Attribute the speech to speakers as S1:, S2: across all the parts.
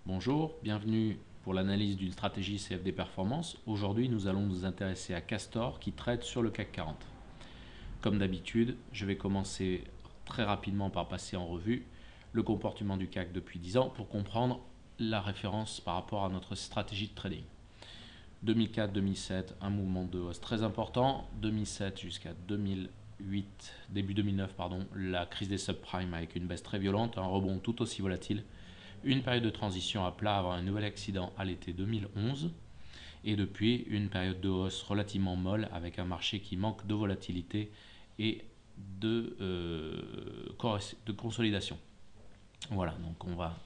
S1: Bonjour, bienvenue pour l'analyse d'une stratégie CFD Performance. Aujourd'hui, nous allons nous intéresser à Castor qui trade sur le CAC 40. Comme d'habitude, je vais commencer très rapidement par passer en revue le comportement du CAC depuis 10 ans pour comprendre la référence par rapport à notre stratégie de trading. 2004-2007, un mouvement de hausse très important. 2007 jusqu'à 2008, début 2009, la crise des subprimes avec une baisse très violente, un rebond tout aussi volatile. Une période de transition à plat avant un nouvel accident à l'été 2011 et depuis une période de hausse relativement molle avec un marché qui manque de volatilité et de consolidation. Voilà, donc on va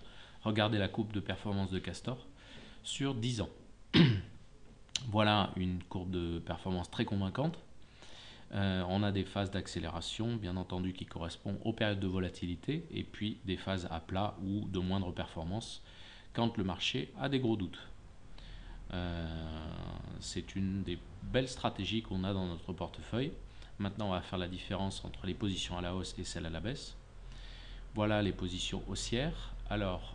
S1: regarder la courbe de performance de Castor sur 10 ans. Voilà une courbe de performance très convaincante. On a des phases d'accélération, bien entendu, qui correspondent aux périodes de volatilité, et puis des phases à plat ou de moindre performance quand le marché a des gros doutes. C'est une des belles stratégies qu'on a dans notre portefeuille. Maintenant, on va faire la différence entre les positions à la hausse et celles à la baisse. Voilà les positions haussières. Alors,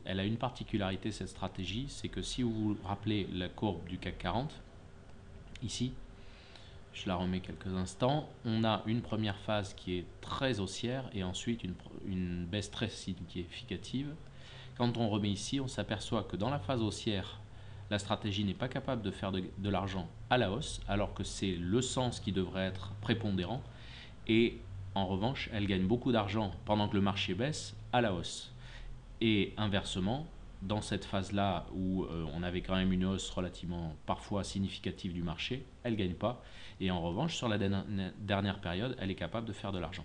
S1: elle a une particularité, cette stratégie, c'est que si vous vous rappelez la courbe du CAC 40, ici, je la remets quelques instants. On a une première phase qui est très haussière et ensuite une baisse très significative. Quand on remet ici, on s'aperçoit que dans la phase haussière, la stratégie n'est pas capable de faire de l'argent à la hausse, alors que c'est le sens qui devrait être prépondérant. Et en revanche, elle gagne beaucoup d'argent pendant que le marché baisse à la hausse. Et inversement, dans cette phase-là où on avait quand même une hausse relativement parfois significative du marché, elle ne gagne pas. Et en revanche, sur la dernière période, elle est capable de faire de l'argent.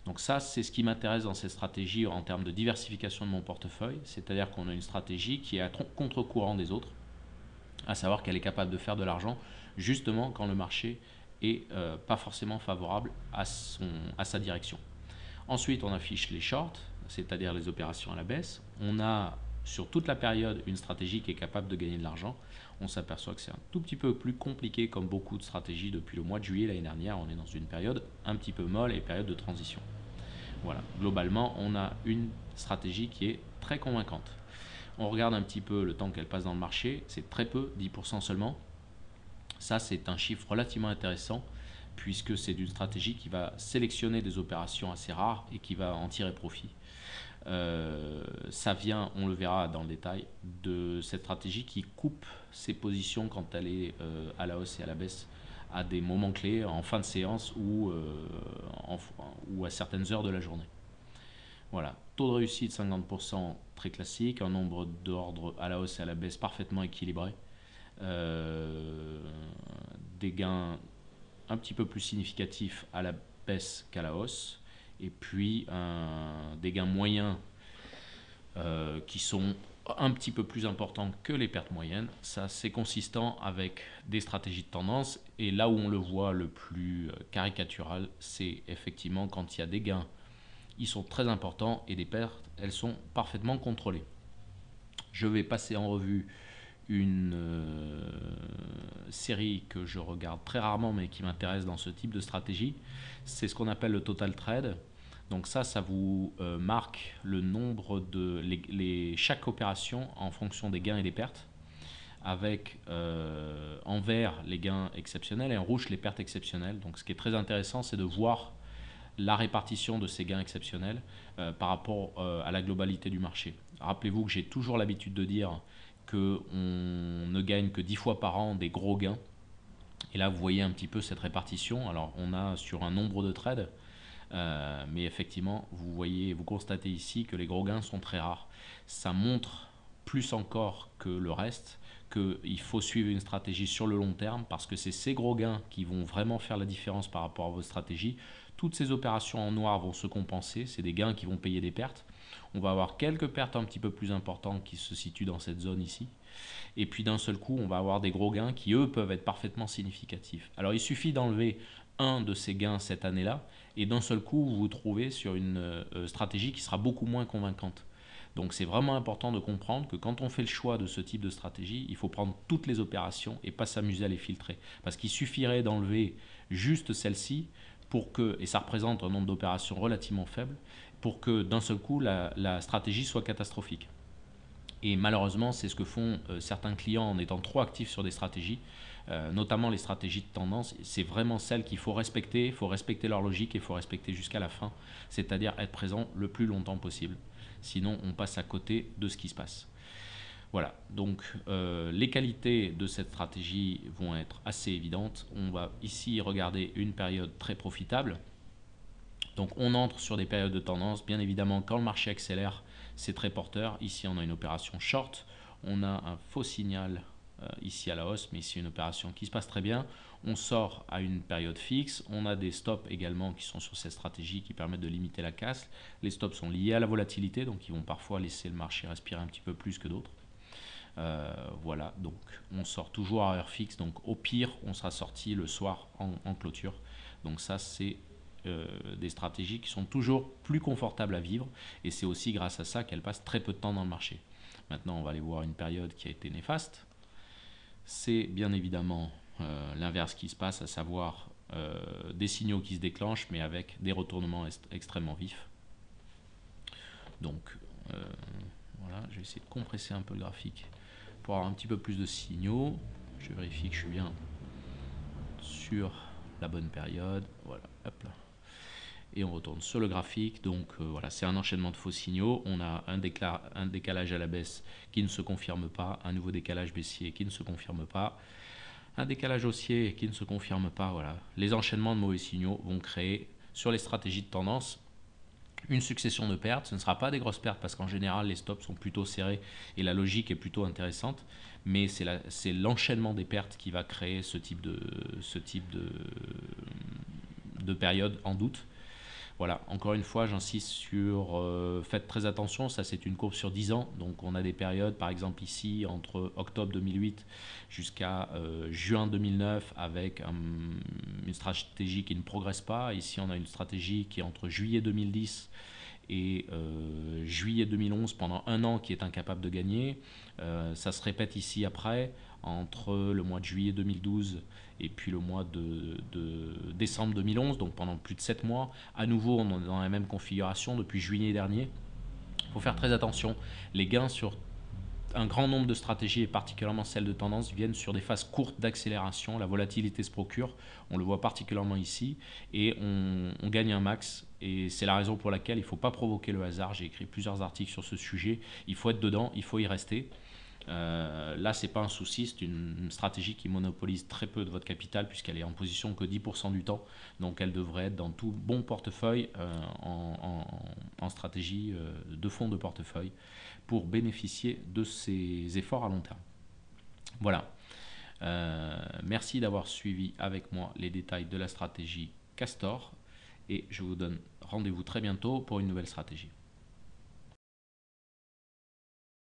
S1: Donc ça, c'est ce qui m'intéresse dans cette stratégie en termes de diversification de mon portefeuille, c'est-à-dire qu'on a une stratégie qui est à contre-courant des autres, à savoir qu'elle est capable de faire de l'argent justement quand le marché est pas forcément favorable à sa direction. Ensuite, on affiche les shorts, c'est-à-dire les opérations à la baisse. On a sur toute la période une stratégie qui est capable de gagner de l'argent. On s'aperçoit que c'est un tout petit peu plus compliqué comme beaucoup de stratégies depuis le mois de juillet l'année dernière. On est dans une période un petit peu molle et période de transition. Voilà, globalement, on a une stratégie qui est très convaincante. On regarde un petit peu le temps qu'elle passe dans le marché, c'est très peu, 10% seulement. Ça, c'est un chiffre relativement intéressant puisque c'est une stratégie qui va sélectionner des opérations assez rares et qui va en tirer profit. Ça vient, on le verra dans le détail, de cette stratégie qui coupe ses positions quand elle est à la hausse et à la baisse à des moments clés, en fin de séance ou à certaines heures de la journée. Voilà, taux de réussite 50%, très classique, un nombre d'ordres à la hausse et à la baisse parfaitement équilibré, des gains un petit peu plus significatifs à la baisse qu'à la hausse, et puis des gains moyens qui sont un petit peu plus importants que les pertes moyennes. Ça, c'est consistant avec des stratégies de tendance, et là où on le voit le plus caricatural, c'est effectivement quand il y a des gains, ils sont très importants, et des pertes, elles sont parfaitement contrôlées. Je vais passer en revue une série que je regarde très rarement mais qui m'intéresse dans ce type de stratégie. C'est ce qu'on appelle le total trade. Donc ça vous marque le nombre de chaque opération en fonction des gains et des pertes, avec en vert les gains exceptionnels et en rouge les pertes exceptionnelles. Donc ce qui est très intéressant, c'est de voir la répartition de ces gains exceptionnels par rapport à la globalité du marché. Rappelez-vous que j'ai toujours l'habitude de dire qu'on ne gagne que 10 fois par an des gros gains. Et là, vous voyez un petit peu cette répartition. Alors, on a sur un nombre de trades, mais effectivement, vous constatez ici que les gros gains sont très rares. Ça montre plus encore que le reste qu'il faut suivre une stratégie sur le long terme, parce que c'est ces gros gains qui vont vraiment faire la différence par rapport à votre stratégie. Toutes ces opérations en noir vont se compenser, c'est des gains qui vont payer des pertes. On va avoir quelques pertes un petit peu plus importantes qui se situent dans cette zone ici. Et puis d'un seul coup, on va avoir des gros gains qui, eux, peuvent être parfaitement significatifs. Alors il suffit d'enlever un de ces gains cette année-là, et d'un seul coup, vous vous trouvez sur une stratégie qui sera beaucoup moins convaincante. Donc c'est vraiment important de comprendre que quand on fait le choix de ce type de stratégie, il faut prendre toutes les opérations et pas s'amuser à les filtrer. Parce qu'il suffirait d'enlever juste celle-ci pour que, et ça représente un nombre d'opérations relativement faible, pour que d'un seul coup la stratégie soit catastrophique. Et malheureusement, c'est ce que font certains clients en étant trop actifs sur des stratégies, notamment les stratégies de tendance. C'est vraiment celles qu'il faut respecter leur logique et il faut respecter jusqu'à la fin, c'est-à-dire être présent le plus longtemps possible. Sinon, on passe à côté de ce qui se passe. Voilà, donc les qualités de cette stratégie vont être assez évidentes. On va ici regarder une période très profitable. Donc on entre sur des périodes de tendance. Bien évidemment, quand le marché accélère, c'est très porteur. Ici, on a une opération short. On a un faux signal ici à la hausse, mais ici une opération qui se passe très bien. On sort à une période fixe. On a des stops également qui sont sur cette stratégie qui permettent de limiter la casse. Les stops sont liés à la volatilité, donc ils vont parfois laisser le marché respirer un petit peu plus que d'autres. Voilà, donc on sort toujours à heure fixe. Donc au pire, on sera sorti le soir en clôture. Donc ça, c'est des stratégies qui sont toujours plus confortables à vivre et c'est aussi grâce à ça qu'elles passent très peu de temps dans le marché. Maintenant, on va aller voir une période qui a été néfaste. C'est bien évidemment l'inverse qui se passe, à savoir des signaux qui se déclenchent mais avec des retournements extrêmement vifs. Donc voilà, je vais essayer de compresser un peu le graphique pour avoir un petit peu plus de signaux. Je vérifie que je suis bien sur la bonne période. Voilà, hop là. Et on retourne sur le graphique. Donc voilà, c'est un enchaînement de faux signaux. On a un décalage à la baisse qui ne se confirme pas, un nouveau décalage baissier qui ne se confirme pas, un décalage haussier qui ne se confirme pas. Voilà, les enchaînements de mauvais signaux vont créer sur les stratégies de tendance une succession de pertes. Ce ne sera pas des grosses pertes parce qu'en général les stops sont plutôt serrés et la logique est plutôt intéressante, mais c'est l'enchaînement des pertes qui va créer ce type de période en doute. Voilà, encore une fois, j'insiste sur faites très attention, ça c'est une courbe sur 10 ans, donc on a des périodes, par exemple ici, entre octobre 2008 jusqu'à juin 2009, avec une stratégie qui ne progresse pas. Ici, on a une stratégie qui est entre juillet 2010 et juillet 2011, pendant un an, qui est incapable de gagner. Ça se répète ici après, entre le mois de juillet 2012 et puis le mois de décembre 2011, donc pendant plus de 7 mois. À nouveau, on est dans la même configuration depuis juillet dernier. Il faut faire très attention. Les gains sur un grand nombre de stratégies, et particulièrement celles de tendance, viennent sur des phases courtes d'accélération. La volatilité se procure, on le voit particulièrement ici, et on gagne un max. Et c'est la raison pour laquelle il ne faut pas provoquer le hasard. J'ai écrit plusieurs articles sur ce sujet. Il faut être dedans, il faut y rester. Là, c'est pas un souci, c'est une stratégie qui monopolise très peu de votre capital puisqu'elle est en position que 10% du temps. Donc, elle devrait être dans tout bon portefeuille en stratégie de fonds de portefeuille pour bénéficier de ces efforts à long terme. Voilà. Merci d'avoir suivi avec moi les détails de la stratégie Castor et je vous donne rendez-vous très bientôt pour une nouvelle stratégie.